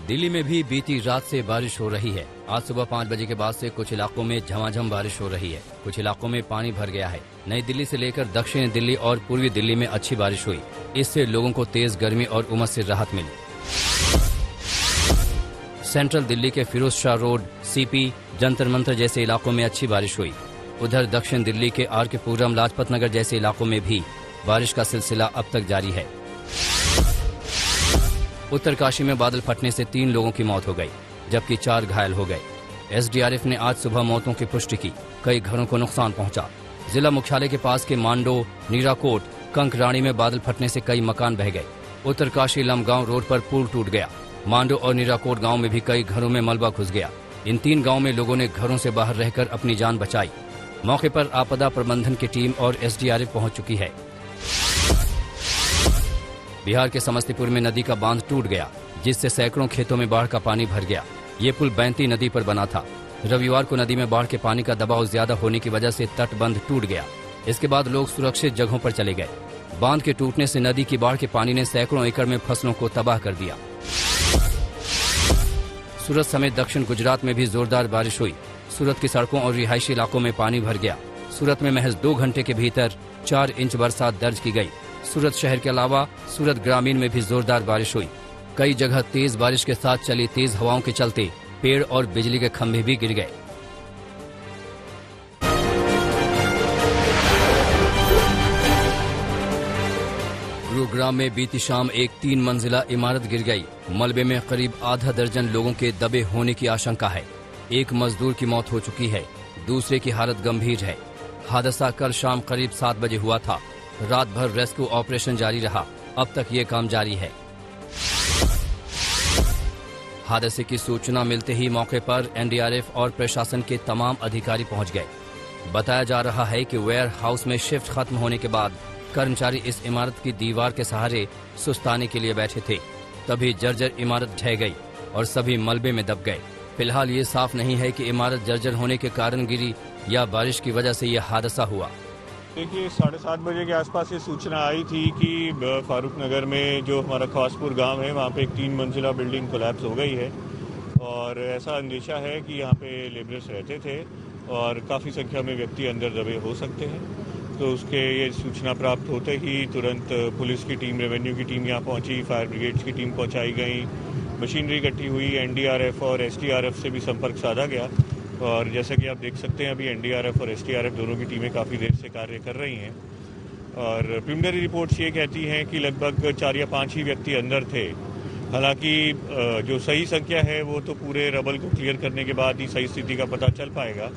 दिल्ली में भी बीती रात से बारिश हो रही है। आज सुबह 5 बजे के बाद से कुछ इलाकों में झमाझम बारिश हो रही है। कुछ इलाकों में पानी भर गया है। नई दिल्ली से लेकर दक्षिणी दिल्ली और पूर्वी दिल्ली में अच्छी बारिश हुई। इससे लोगों को तेज गर्मी और उमस से राहत मिली। सेंट्रल दिल्ली के फिरोज शाह रोड, सीपी, जंतर मंतर जैसे इलाकों में अच्छी बारिश हुई। उधर दक्षिण दिल्ली के आर.के. पुरम, लाजपत नगर जैसे इलाकों में भी बारिश का सिलसिला अब तक जारी है। उत्तरकाशी में बादल फटने से 3 लोगों की मौत हो गई, जबकि 4 घायल हो गए। एसडीआरएफ ने आज सुबह मौतों की पुष्टि की। कई घरों को नुकसान पहुंचा। जिला मुख्यालय के पास के मांडो, नीराकोट, कंकराणी में बादल फटने से कई मकान बह गए। उत्तरकाशी लमगांव रोड पर पुल टूट गया। मांडो और नीराकोट गांव में भी कई घरों में मलबा घुस गया। इन 3 गांवों में लोगों ने घरों से बाहर रहकर अपनी जान बचाई। मौके पर आपदा प्रबंधन की टीम और एसडीआरएफ पहुंच चुकी है। बिहार के समस्तीपुर में नदी का बांध टूट गया, जिससे सैकड़ों खेतों में बाढ़ का पानी भर गया। ये पुल बैंती नदी पर बना था। रविवार को नदी में बाढ़ के पानी का दबाव ज्यादा होने की वजह से तटबंध टूट गया। इसके बाद लोग सुरक्षित जगहों पर चले गए। बांध के टूटने से नदी की बाढ़ के पानी ने सैकड़ों एकड़ में फसलों को तबाह कर दिया। सूरत समेत दक्षिण गुजरात में भी जोरदार बारिश हुई। सूरत की सड़कों और रिहायशी इलाकों में पानी भर गया। सूरत में महज 2 घंटे के भीतर 4 इंच बरसात दर्ज की गई। सूरत शहर के अलावा सूरत ग्रामीण में भी जोरदार बारिश हुई। कई जगह तेज बारिश के साथ चली तेज हवाओं के चलते पेड़ और बिजली के खंभे भी गिर गए। गुरुग्राम में बीती शाम एक 3 मंजिला इमारत गिर गई। मलबे में करीब आधा दर्जन लोगों के दबे होने की आशंका है। एक मजदूर की मौत हो चुकी है, दूसरे की हालत गंभीर है। हादसा कल शाम करीब 7 बजे हुआ था। रात भर रेस्क्यू ऑपरेशन जारी रहा। अब तक ये काम जारी है। हादसे की सूचना मिलते ही मौके पर एनडीआरएफ और प्रशासन के तमाम अधिकारी पहुंच गए। बताया जा रहा है कि वेयर हाउस में शिफ्ट खत्म होने के बाद कर्मचारी इस इमारत की दीवार के सहारे सुस्ताने के लिए बैठे थे। तभी जर्जर इमारत ढह गई और सभी मलबे में दब गए। फिलहाल ये साफ नहीं है कि इमारत जर्जर होने के कारण गिरी या बारिश की वजह से यह हादसा हुआ। देखिए, 7:30 बजे के आसपास ये सूचना आई थी कि फारूक नगर में जो हमारा खासपुर गांव है, वहाँ पे एक 3 मंजिला बिल्डिंग कोलैप्स हो गई है और ऐसा अंदेशा है कि यहाँ पे लेबरर्स रहते थे और काफ़ी संख्या में व्यक्ति अंदर दबे हो सकते हैं। तो उसके ये सूचना प्राप्त होते ही तुरंत पुलिस की टीम, रेवेन्यू की टीम यहाँ पहुँची, फायर ब्रिगेड्स की टीम पहुँचाई गई, मशीनरी इकट्ठी हुई, एनडीआरएफ और एसडीआरएफ से भी संपर्क साधा गया। और जैसा कि आप देख सकते हैं, अभी एनडीआरएफ और एसडीआरएफ दोनों की टीमें काफ़ी देर से कार्य कर रही हैं और प्रिलिमिनरी रिपोर्ट्स ये कहती हैं कि लगभग 4 या 5 ही व्यक्ति अंदर थे। हालांकि जो सही संख्या है वो तो पूरे रबल को क्लियर करने के बाद ही सही स्थिति का पता चल पाएगा।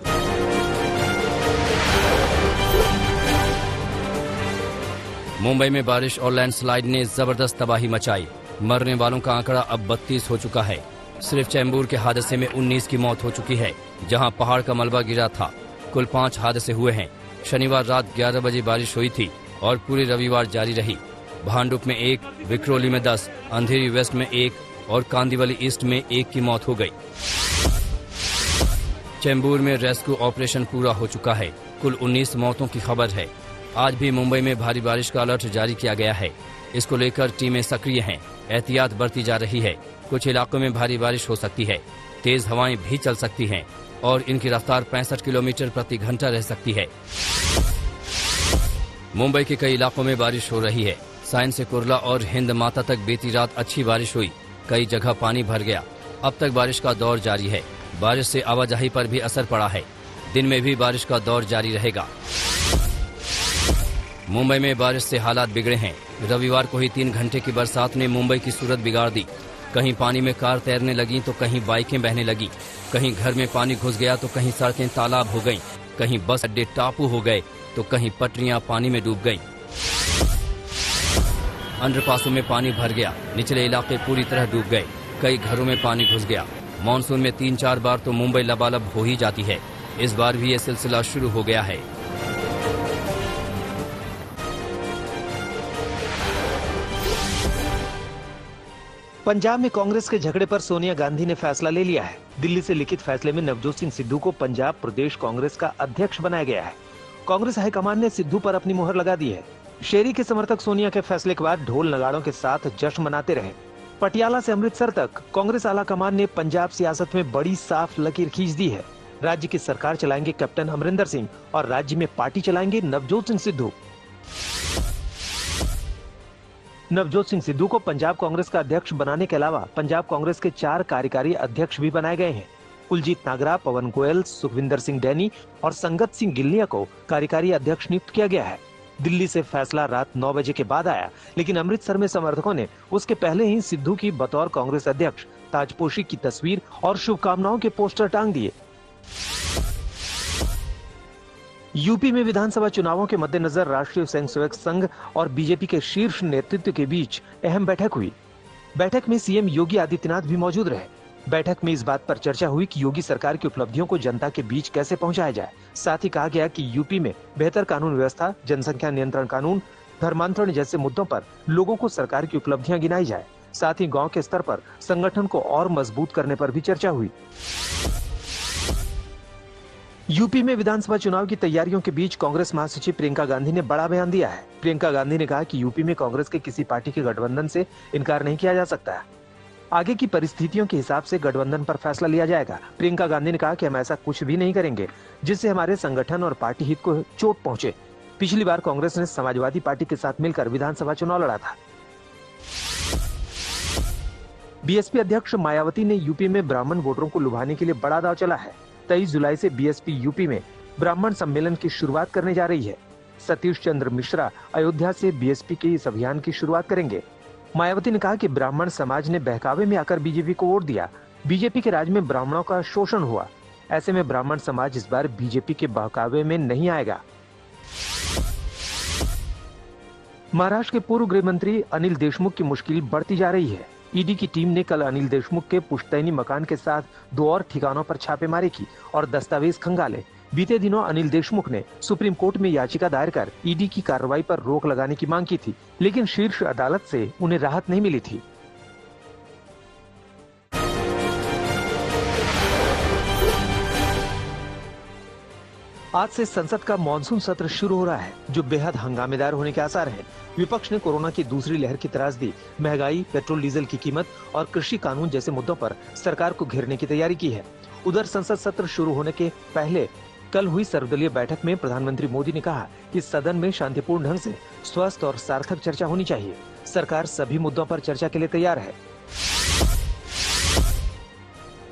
मुंबई में बारिश और लैंडस्लाइड ने जबरदस्त तबाही मचाई। मरने वालों का आंकड़ा अब 32 हो चुका है। सिर्फ चैम्बूर के हादसे में 19 की मौत हो चुकी है, जहां पहाड़ का मलबा गिरा था। कुल 5 हादसे हुए हैं। शनिवार रात 11 बजे बारिश हुई थी और पूरे रविवार जारी रही। भांडुप में 1, विक्रोली में 10, अंधेरी वेस्ट में 1 और कांदिवली ईस्ट में 1 की मौत हो गई। चैम्बूर में रेस्क्यू ऑपरेशन पूरा हो चुका है। कुल 19 मौतों की खबर है। आज भी मुंबई में भारी बारिश का अलर्ट जारी किया गया है। इसको लेकर टीमें सक्रिय हैं। एहतियात बरती जा रही है। कुछ इलाकों में भारी बारिश हो सकती है। तेज हवाएं भी चल सकती हैं और इनकी रफ्तार 65 किलोमीटर प्रति घंटा रह सकती है। मुंबई के कई इलाकों में बारिश हो रही है। साइन से कुर्ला और हिंद माता तक बीती रात अच्छी बारिश हुई। कई जगह पानी भर गया। अब तक बारिश का दौर जारी है। बारिश से आवाजाही पर भी असर पड़ा है। दिन में भी बारिश का दौर जारी रहेगा। मुंबई में बारिश से हालात बिगड़े हैं। रविवार को ही 3 घंटे की बरसात ने मुंबई की सूरत बिगाड़ दी। कहीं पानी में कार तैरने लगी तो कहीं बाइकें बहने लगी। कहीं घर में पानी घुस गया तो कहीं सड़कें तालाब हो गईं। कहीं बस अड्डे टापू हो गए तो कहीं पटरियां पानी में डूब गईं। अंडरपासों में पानी भर गया। निचले इलाके पूरी तरह डूब गए। कई घरों में पानी घुस गया। मानसून में 3-4 बार तो मुंबई लबालब हो ही जाती है। इस बार भी ये सिलसिला शुरू हो गया है। पंजाब में कांग्रेस के झगड़े पर सोनिया गांधी ने फैसला ले लिया है। दिल्ली से लिखित फैसले में नवजोत सिंह सिद्धू को पंजाब प्रदेश कांग्रेस का अध्यक्ष बनाया गया है। कांग्रेस हाईकमान ने सिद्धू पर अपनी मुहर लगा दी है। शेरी के समर्थक सोनिया के फैसले के बाद ढोल नगाड़ों के साथ जश्न मनाते रहे। पटियाला से अमृतसर तक कांग्रेस आला कमान ने पंजाब सियासत में बड़ी साफ लकीर खींच दी है। राज्य की सरकार चलाएंगे कैप्टन अमरिंदर सिंह और राज्य में पार्टी चलाएंगे नवजोत सिंह सिद्धू। नवजोत सिंह सिद्धू को पंजाब कांग्रेस का अध्यक्ष बनाने के अलावा पंजाब कांग्रेस के 4 कार्यकारी अध्यक्ष भी बनाए गए हैं। कुलजीत नागरा, पवन गोयल, सुखविंदर सिंह डैनी और संगत सिंह गिल्लिया को कार्यकारी अध्यक्ष नियुक्त किया गया है। दिल्ली से फैसला रात 9 बजे के बाद आया, लेकिन अमृतसर में समर्थकों ने उसके पहले ही सिद्धू की बतौर कांग्रेस अध्यक्ष ताजपोशी की तस्वीर और शुभकामनाओं के पोस्टर टांग दिए। यूपी में विधानसभा चुनावों के मद्देनजर राष्ट्रीय स्वयंसेवक संघ और बीजेपी के शीर्ष नेतृत्व के बीच अहम बैठक हुई। बैठक में सीएम योगी आदित्यनाथ भी मौजूद रहे। बैठक में इस बात पर चर्चा हुई कि योगी सरकार की उपलब्धियों को जनता के बीच कैसे पहुंचाया जाए। साथ ही कहा गया कि यूपी में बेहतर कानून व्यवस्था, जनसंख्या नियंत्रण कानून, धर्मांतरण जैसे मुद्दों पर लोगों को सरकार की उपलब्धियां गिनाई जाए। साथ ही गांव के स्तर पर संगठन को और मजबूत करने पर भी चर्चा हुई। यूपी में विधानसभा चुनाव की तैयारियों के बीच कांग्रेस महासचिव प्रियंका गांधी ने बड़ा बयान दिया है। प्रियंका गांधी ने कहा कि यूपी में कांग्रेस के किसी पार्टी के गठबंधन से इनकार नहीं किया जा सकता है। आगे की परिस्थितियों के हिसाब से गठबंधन पर फैसला लिया जाएगा। प्रियंका गांधी ने कहा कि हम ऐसा कुछ भी नहीं करेंगे जिससे हमारे संगठन और पार्टी हित को चोट पहुंचे। पिछली बार कांग्रेस ने समाजवादी पार्टी के साथ मिलकर विधानसभा चुनाव लड़ा था। बीएसपी अध्यक्ष मायावती ने यूपी में ब्राह्मण वोटरों को लुभाने के लिए बड़ा दांव चला है। 23 जुलाई से बीएसपी यूपी में ब्राह्मण सम्मेलन की शुरुआत करने जा रही है। सतीश चंद्र मिश्रा अयोध्या से बीएसपी के इस अभियान की शुरुआत करेंगे। मायावती ने कहा कि ब्राह्मण समाज ने बहकावे में आकर बीजेपी को वोट दिया। बीजेपी के राज में ब्राह्मणों का शोषण हुआ। ऐसे में ब्राह्मण समाज इस बार बीजेपी के बहकावे में नहीं आएगा। महाराष्ट्र के पूर्व गृह मंत्री अनिल देशमुख की मुश्किल बढ़ती जा रही है। ईडी की टीम ने कल अनिल देशमुख के पुश्तैनी मकान के साथ 2 और ठिकानों पर छापेमारी की और दस्तावेज खंगाले। बीते दिनों अनिल देशमुख ने सुप्रीम कोर्ट में याचिका दायर कर ईडी की कार्रवाई पर रोक लगाने की मांग की थी, लेकिन शीर्ष अदालत से उन्हें राहत नहीं मिली थी। आज से संसद का मॉनसून सत्र शुरू हो रहा है, जो बेहद हंगामेदार होने के आसार हैं। विपक्ष ने कोरोना की दूसरी लहर की त्रासदी, महंगाई, पेट्रोल डीजल की कीमत और कृषि कानून जैसे मुद्दों पर सरकार को घेरने की तैयारी की है। उधर संसद सत्र शुरू होने के पहले कल हुई सर्वदलीय बैठक में प्रधानमंत्री मोदी ने कहा कि सदन में शांतिपूर्ण ढंग से स्वस्थ और सार्थक चर्चा होनी चाहिए। सरकार सभी मुद्दों पर चर्चा के लिए तैयार है।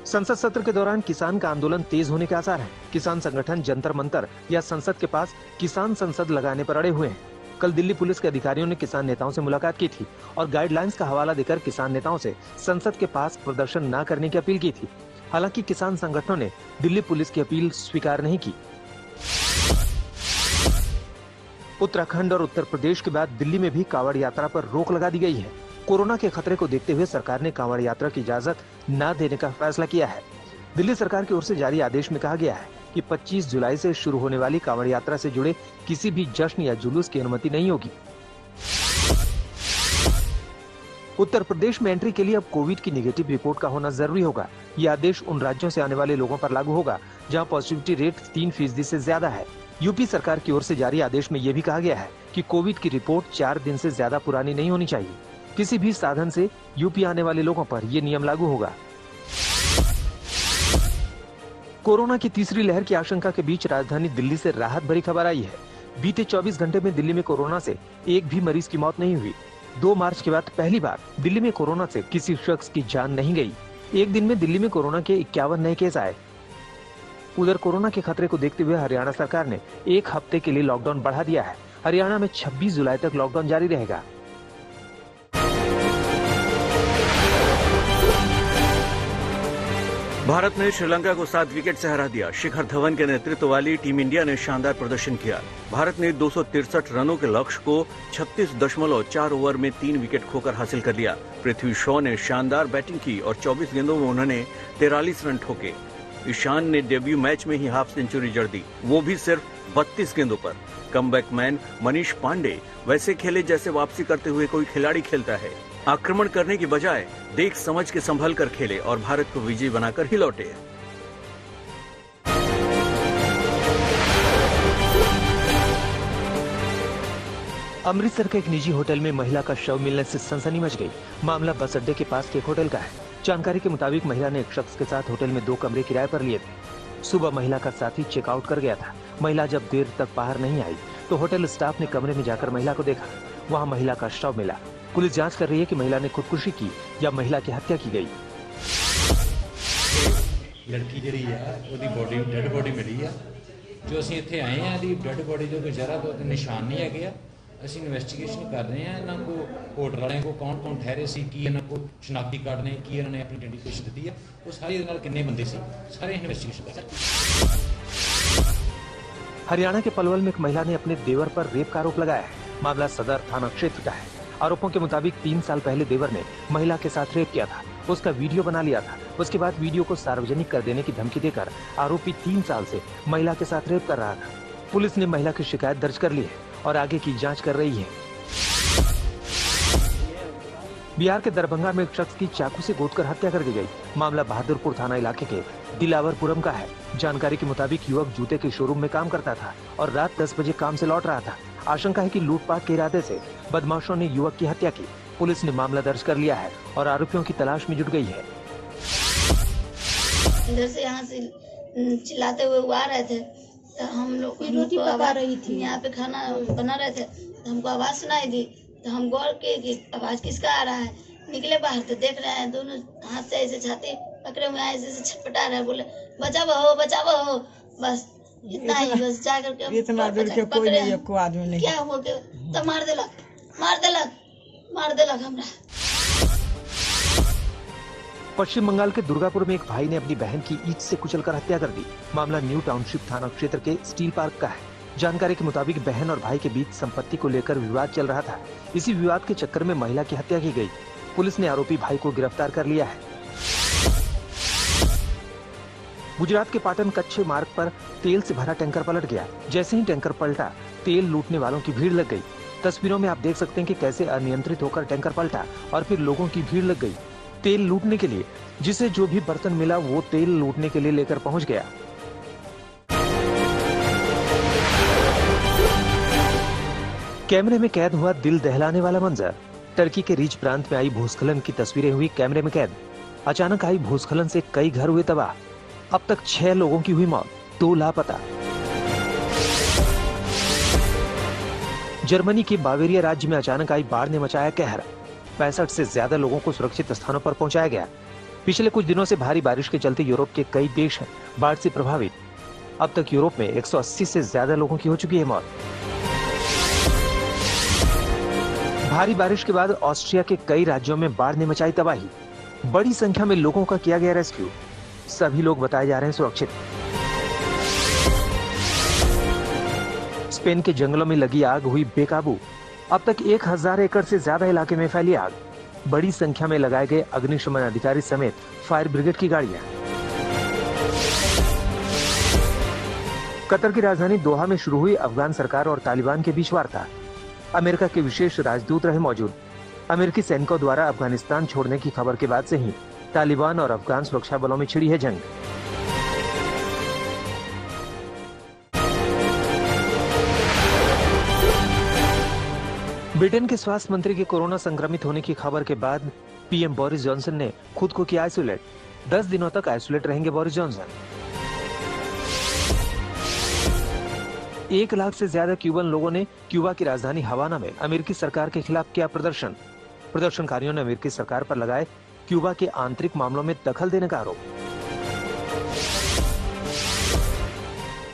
संसद सत्र के दौरान किसान का आंदोलन तेज होने के आसार हैं। किसान संगठन जंतर मंतर या संसद के पास किसान संसद लगाने पर अड़े हुए हैं। कल दिल्ली पुलिस के अधिकारियों ने किसान नेताओं से मुलाकात की थी और गाइडलाइंस का हवाला देकर किसान नेताओं से संसद के पास प्रदर्शन न करने की अपील की थी। हालांकि किसान संगठनों ने दिल्ली पुलिस की अपील स्वीकार नहीं की। उत्तराखंड और उत्तर प्रदेश के बाद दिल्ली में भी कांवड़ यात्रा पर रोक लगा दी गई है। कोरोना के खतरे को देखते हुए सरकार ने कांवड़ यात्रा की इजाजत न देने का फैसला किया है। दिल्ली सरकार की ओर से जारी आदेश में कहा गया है कि 25 जुलाई से शुरू होने वाली कांवड़ यात्रा से जुड़े किसी भी जश्न या जुलूस की अनुमति नहीं होगी। उत्तर प्रदेश में एंट्री के लिए अब कोविड की नेगेटिव रिपोर्ट का होना जरूरी होगा। यह आदेश उन राज्यों से आने वाले लोगों पर लागू होगा जहां पॉजिटिविटी रेट 3% से ज्यादा है। यूपी सरकार की ओर से जारी आदेश में यह भी कहा गया है कि कोविड की रिपोर्ट 4 दिन से ज्यादा पुरानी नहीं होनी चाहिए। किसी भी साधन से यूपी आने वाले लोगों पर यह नियम लागू होगा। कोरोना की तीसरी लहर की आशंका के बीच राजधानी दिल्ली से राहत भरी खबर आई है। बीते 24 घंटे में दिल्ली में कोरोना से एक भी मरीज की मौत नहीं हुई। 2 मार्च के बाद पहली बार दिल्ली में कोरोना से किसी शख्स की जान नहीं गई। एक दिन में दिल्ली में कोरोना के 51 नए केस आए। उधर कोरोना के खतरे को देखते हुए हरियाणा सरकार ने 1 हफ्ते के लिए लॉकडाउन बढ़ा दिया है। हरियाणा में 26 जुलाई तक लॉकडाउन जारी रहेगा। भारत ने श्रीलंका को 7 विकेट से हरा दिया। शिखर धवन के नेतृत्व वाली टीम इंडिया ने शानदार प्रदर्शन किया। भारत ने 263 रनों के लक्ष्य को 36.4 ओवर में 3 विकेट खोकर हासिल कर लिया। पृथ्वी शॉ ने शानदार बैटिंग की और 24 गेंदों में उन्होंने 43 रन ठोके। ईशान ने डेब्यू मैच में ही हाफ सेंचुरी जड़ दी, वो भी सिर्फ 32 गेंदों पर। कमबैक मैन मनीष पांडे वैसे खेले जैसे वापसी करते हुए कोई खिलाड़ी खेलता है। आक्रमण करने की बजाय देख समझ के संभल कर खेले और भारत को विजयी बनाकर ही लौटे। अमृतसर के एक निजी होटल में महिला का शव मिलने से सनसनी मच गई। मामला बस अड्डे के पास के एक होटल का है। जानकारी के मुताबिक महिला ने एक शख्स के साथ होटल में 2 कमरे किराए पर लिए थे। सुबह महिला का साथी चेकआउट कर गया था। महिला जब देर तक बाहर नहीं आई तो होटल स्टाफ ने कमरे में जाकर महिला को देखा। वहाँ महिला का शव मिला। पुलिस जांच कर रही है कि महिला ने खुदकुशी की या महिला की हत्या की गई। लड़की जी बॉडी डेड बॉडी मिली है। जो असं इतने आए हैं डेड बॉडी जो कोई जरा तो निशान नहीं है। ਅਸੀਂ ਇਨਵੈਸਟੀਗੇਸ਼ਨ ਕਰ ਰਹੇ ਹਾਂ ਇਹਨਾਂ ਕੋ ਹੋਟਲ ਵਾਲਿਆਂ ਕੋ ਕੌਣ ਕੌਣ ਠਹਿਰੇ ਸੀ, ਕੀ ਇਹਨਾਂ ਕੋ ਸ਼ਨਾਖਤੀ ਕਾਰਡ ਨੇ, ਕੀ ਇਹਨਾਂ ਨੇ ਆਪਣੀ ਆਈਡੈਂਟੀਫਿਕੇਸ਼ਨ ਦਿੱਤੀ ਹੈ, ਉਹ ਸਾਰੀ ਇਹਦੇ ਨਾਲ ਕਿੰਨੇ ਬੰਦੇ ਸੀ, ਸਾਰੇ ਇਨਵੈਸਟੀਗੇਸ਼ਨ ਕਰ ਰਹੇ हैं। हरियाणा के पलवल में एक महिला ने अपने देवर पर रेप का आरोप लगाया है। मामला सदर थाना क्षेत्र का है। आरोपों के मुताबिक 3 साल पहले देवर ने महिला के साथ रेप किया था। उसका वीडियो बना लिया था। उसके बाद वीडियो को सार्वजनिक कर देने की धमकी देकर आरोपी 3 साल से महिला के साथ रेप कर रहा था। पुलिस ने महिला की शिकायत दर्ज कर ली है और आगे की जांच कर रही है। बिहार के दरभंगा में एक शख्स की चाकू से गोदकर हत्या कर दी गई। मामला बहादुरपुर थाना इलाके के दिलावरपुरम का है। जानकारी के मुताबिक युवक जूते के शोरूम में काम करता था और रात 10 बजे काम से लौट रहा था। आशंका है कि लूटपाट के इरादे से बदमाशों ने युवक की हत्या की। पुलिस ने मामला दर्ज कर लिया है और आरोपियों की तलाश में जुट गई है। इधर से यहाँ से चिल्लाते हुए वो आ रहे थे तो हम लोग रोटी पका रही थी, यहाँ पे खाना बना रहे थे तो हमको आवाज सुनाई दी। तो हम गौर किए कि आवाज किसका आ रहा है। निकले बाहर तो देख रहे हैं दोनों हाथ से ऐसे छाती पकड़े हुए हैं, ऐसे छटपटा रहे, बोले बचाओ हो। बस इतना ही, बस जाकर के इतना दूर के कोई नहीं, एको आदमी नहीं, क्या हो गया तो मार देलक हमरा। पश्चिम बंगाल के दुर्गापुर में एक भाई ने अपनी बहन की ईंट से कुचलकर हत्या कर दी। मामला न्यू टाउनशिप थाना क्षेत्र के स्टील पार्क का है। जानकारी के मुताबिक बहन और भाई के बीच संपत्ति को लेकर विवाद चल रहा था। इसी विवाद के चक्कर में महिला की हत्या की गई। पुलिस ने आरोपी भाई को गिरफ्तार कर लिया है। गुजरात के पाटन कच्छ मार्ग पर तेल से भरा टैंकर पलट गया। जैसे ही टैंकर पलटा, तेल लूटने वालों की भीड़ लग गई। तस्वीरों में आप देख सकते हैं कि कैसे अनियंत्रित होकर टैंकर पलटा और फिर लोगों की भीड़ लग गई तेल लूटने के लिए। जिसे जो भी बर्तन मिला वो तेल लूटने के लिए लेकर पहुंच गया। कैमरे में कैद हुआ दिल दहलाने वाला मंजर। टर्की के रीच प्रांत में आई भूस्खलन की तस्वीरें हुई कैमरे में कैद। अचानक आई भूस्खलन से कई घर हुए तबाह। अब तक 6 लोगों की हुई मौत, 2 लापता। जर्मनी के बावेरिया राज्य में अचानक आई बाढ़ ने मचाया कहर। 65 से ज्यादा लोगों को सुरक्षित स्थानों पर पहुंचाया गया। पिछले कुछ दिनों से भारी बारिश के चलते यूरोप के कई देश बाढ़ से प्रभावित। अब तक यूरोप में 180 से ज्यादा लोगों की हो चुकी है मौत। भारी बारिश के बाद ऑस्ट्रिया के कई राज्यों में बाढ़ ने मचाई तबाही। बड़ी संख्या में लोगों का किया गया रेस्क्यू। सभी लोग बताए जा रहे हैं सुरक्षित। स्पेन के जंगलों में लगी आग हुई बेकाबू। अब तक 1000 एकड़ से ज्यादा इलाके में फैली आग। बड़ी संख्या में लगाए गए अग्निशमन अधिकारी समेत फायर ब्रिगेड की गाड़ियां। कतर की राजधानी दोहा में शुरू हुई अफगान सरकार और तालिबान के बीच वार्ता। अमेरिका के विशेष राजदूत रहे मौजूद। अमेरिकी सैनिकों द्वारा अफगानिस्तान छोड़ने की खबर के बाद से ही तालिबान और अफगान सुरक्षा बलों में छिड़ी है जंग। ब्रिटेन के स्वास्थ्य मंत्री के कोरोना संक्रमित होने की खबर के बाद पीएम बोरिस जॉनसन ने खुद को किया आइसोलेट। 10 दिनों तक आइसोलेट रहेंगे बोरिस जॉनसन। 1 लाख से ज्यादा क्यूबन लोगों ने क्यूबा की राजधानी हवाना में अमेरिकी सरकार के खिलाफ किया प्रदर्शन। प्रदर्शनकारियों ने अमेरिकी सरकार पर लगाए क्यूबा के आंतरिक मामलों में दखल देने का आरोप।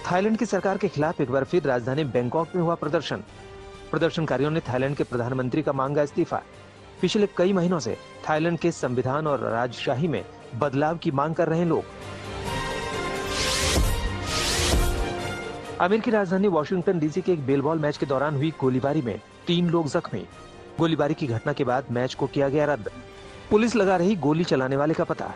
थाईलैंड की सरकार के खिलाफ एक बार फिर राजधानी बैंकॉक में हुआ प्रदर्शन। प्रदर्शनकारियों ने थाईलैंड के प्रधानमंत्री का मांगा इस्तीफा। पिछले कई महीनों से थाईलैंड के संविधान और राजशाही में बदलाव की मांग कर रहे हैं लोग। अमेरिकी राजधानी वॉशिंगटन डीसी के एक बेसबॉल मैच के दौरान हुई गोलीबारी में 3 लोग जख्मी। गोलीबारी की घटना के बाद मैच को किया गया रद्द। पुलिस लगा रही गोली चलाने वाले का पता।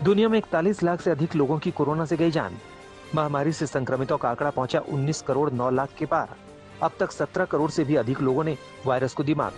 दुनिया में 41 लाख से अधिक लोगों की कोरोना से गई जान। महामारी से संक्रमितों का आंकड़ा पहुंचा 19 करोड़ 9 लाख के पार। अब तक 17 करोड़ से भी अधिक लोगों ने वायरस को दी मात।